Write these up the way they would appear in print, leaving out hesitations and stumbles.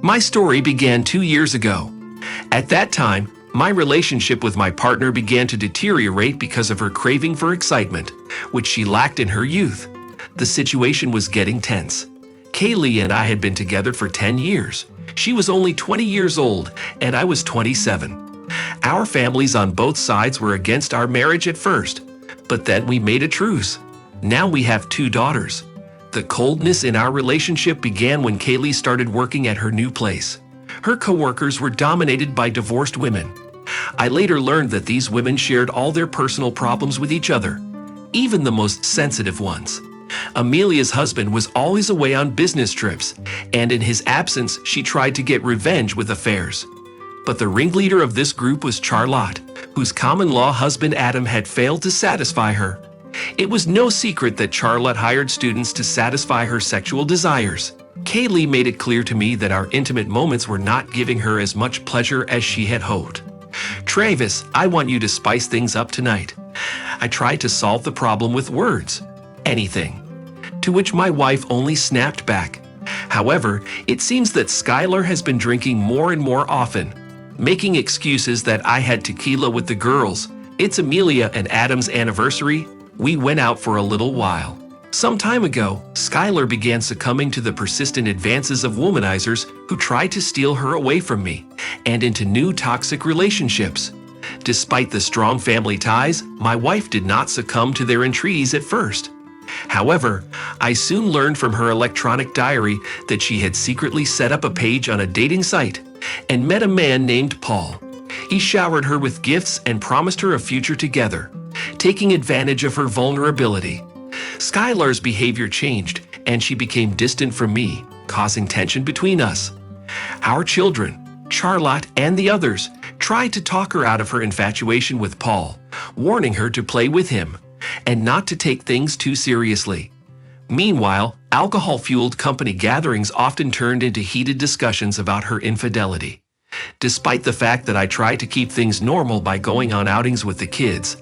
My story began 2 years ago. At that time, my relationship with my partner began to deteriorate because of her craving for excitement, which she lacked in her youth. The situation was getting tense. Kaylee and I had been together for 10 years. She was only 20 years old, and I was 27. Our families on both sides were against our marriage at first, but then we made a truce. Now we have 2 daughters. The coldness in our relationship began when Kaylee started working at her new place. Her coworkers were dominated by divorced women. I later learned that these women shared all their personal problems with each other, even the most sensitive ones. Amelia's husband was always away on business trips, and in his absence, she tried to get revenge with affairs. But the ringleader of this group was Charlotte, whose common-law husband Adam had failed to satisfy her. It was no secret that Charlotte hired students to satisfy her sexual desires. Kaylee made it clear to me that our intimate moments were not giving her as much pleasure as she had hoped. "Travis, I want you to spice things up tonight." I tried to solve the problem with words. "Anything." To which my wife only snapped back. However, it seems that Skylar has been drinking more and more often, making excuses that I had tequila with the girls. It's Amelia and Adam's anniversary. We went out for a little while. Some time ago, Skylar began succumbing to the persistent advances of womanizers who tried to steal her away from me and into new toxic relationships. Despite the strong family ties, my wife did not succumb to their entreaties at first. However, I soon learned from her electronic diary that she had secretly set up a page on a dating site and met a man named Paul. He showered her with gifts and promised her a future together, taking advantage of her vulnerability. Skylar's behavior changed, and she became distant from me, causing tension between us. Our children, Charlotte and the others, tried to talk her out of her infatuation with Paul, warning her to play with him and not to take things too seriously. Meanwhile, alcohol-fueled company gatherings often turned into heated discussions about her infidelity. Despite the fact that I tried to keep things normal by going on outings with the kids,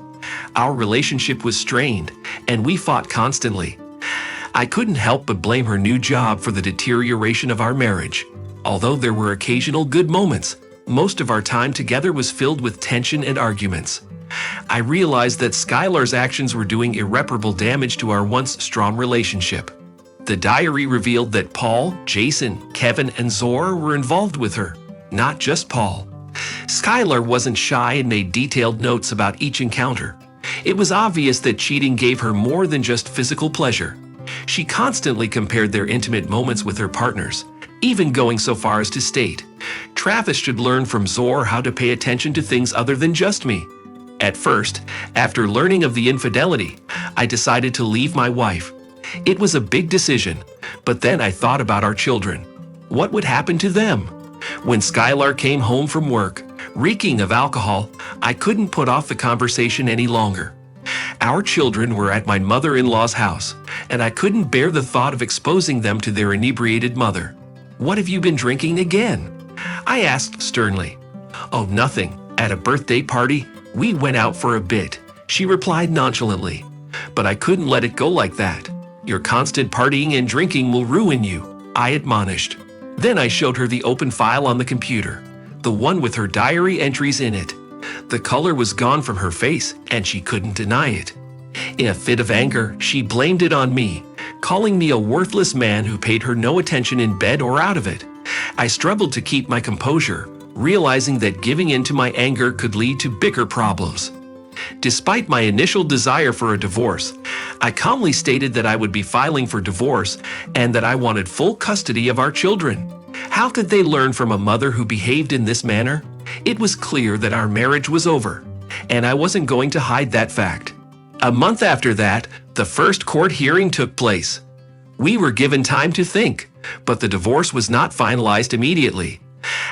our relationship was strained, and we fought constantly. I couldn't help but blame her new job for the deterioration of our marriage. Although there were occasional good moments, most of our time together was filled with tension and arguments. I realized that Skylar's actions were doing irreparable damage to our once strong relationship. The diary revealed that Paul, Jason, Kevin, and Zora were involved with her, not just Paul. Skylar wasn't shy and made detailed notes about each encounter. It was obvious that cheating gave her more than just physical pleasure. She constantly compared their intimate moments with her partners, even going so far as to state, "Travis should learn from Zora how to pay attention to things other than just me." At first, after learning of the infidelity, I decided to leave my wife. It was a big decision, but then I thought about our children. What would happen to them? When Skylar came home from work, reeking of alcohol, I couldn't put off the conversation any longer. Our children were at my mother-in-law's house, and I couldn't bear the thought of exposing them to their inebriated mother. "What have you been drinking again?" I asked sternly. "Oh, nothing. At a birthday party, we went out for a bit," she replied nonchalantly. "But I couldn't let it go like that. Your constant partying and drinking will ruin you," I admonished. Then I showed her the open file on the computer, the one with her diary entries in it. The color was gone from her face, and she couldn't deny it. In a fit of anger, she blamed it on me, calling me a worthless man who paid her no attention in bed or out of it. I struggled to keep my composure, realizing that giving in to my anger could lead to bigger problems. Despite my initial desire for a divorce, I calmly stated that I would be filing for divorce and that I wanted full custody of our children. How could they learn from a mother who behaved in this manner? It was clear that our marriage was over, and I wasn't going to hide that fact. A month after that, the first court hearing took place. We were given time to think, but the divorce was not finalized immediately.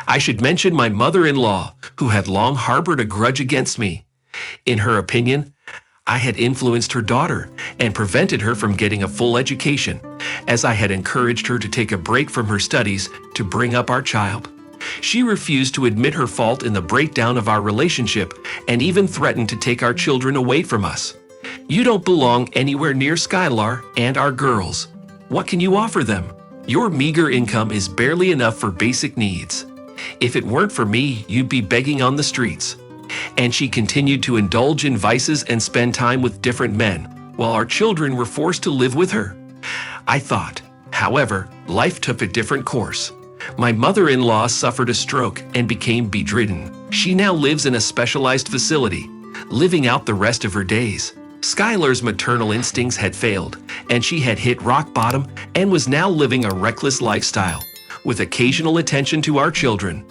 I should mention my mother-in-law, who had long harbored a grudge against me. In her opinion, I had influenced her daughter and prevented her from getting a full education, as I had encouraged her to take a break from her studies to bring up our child. She refused to admit her fault in the breakdown of our relationship and even threatened to take our children away from us. "You don't belong anywhere near Skylar and our girls. What can you offer them?" Your meager income is barely enough for basic needs. If it weren't for me, you'd be begging on the streets." And she continued to indulge in vices and spend time with different men, while our children were forced to live with her. I thought. However, life took a different course. My mother-in-law suffered a stroke and became bedridden. She now lives in a specialized facility, living out the rest of her days. Skylar's maternal instincts had failed, and she had hit rock bottom and was now living a reckless lifestyle, with occasional attention to our children.